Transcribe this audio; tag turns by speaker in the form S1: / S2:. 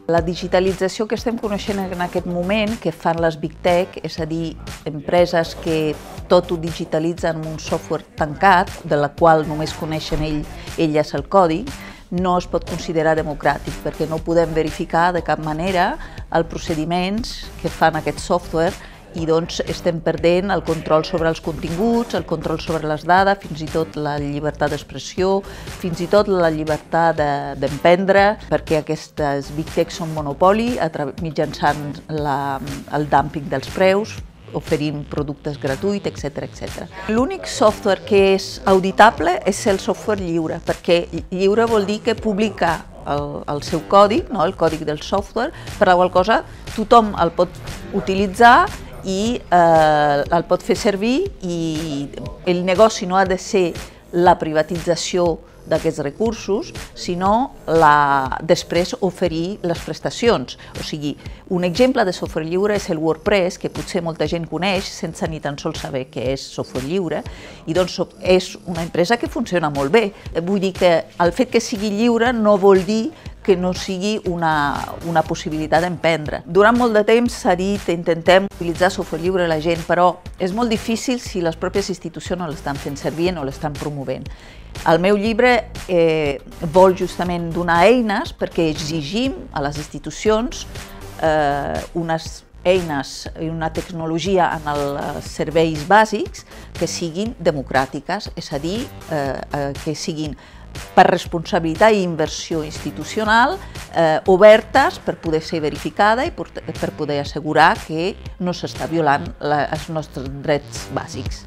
S1: La digitalització que estem coneixent en aquest moment, que fan les Big Tech, és a dir, empreses que tot ho digitalitzen en un software tancat, de la qual només coneixen elles el codi, no es pot considerar democràtic, perquè no podem verificar de cap manera els procediments que fan aquest software i doncs estem perdent el control sobre els continguts, el control sobre les dades, fins i tot la llibertat d'expressió, fins i tot la llibertat d'emprendre, perquè aquestes Big Tech són monopoli mitjançant el dumping dels preus, oferint productes gratuïts, etc. L'únic software que és auditable és el software lliure, perquè lliure vol dir que publica el seu còdig, el còdig del software, per la qual cosa tothom el pot utilitzar i el pot fer servir, i el negoci no ha de ser la privatització d'aquests recursos, sinó després oferir les prestacions. O sigui, un exemple de software lliure és el WordPress, que potser molta gent coneix sense ni tan sols saber què és software lliure, i doncs és una empresa que funciona molt bé. Vull dir que el fet que sigui lliure no vol dir que no sigui una possibilitat d'emprendre. Durant molt de temps s'ha dit que intentem utilitzar software lliure a la gent, però és molt difícil si les pròpies institucions no l'estan fent servir, no l'estan promovent. El meu llibre vol justament donar eines perquè exigim a les institucions unes eines i una tecnologia en els serveis bàsics que siguin democràtiques, és a dir, que siguin per responsabilitat i inversió institucional, obertes per poder ser verificada i per poder assegurar que no s'està violant els nostres drets bàsics.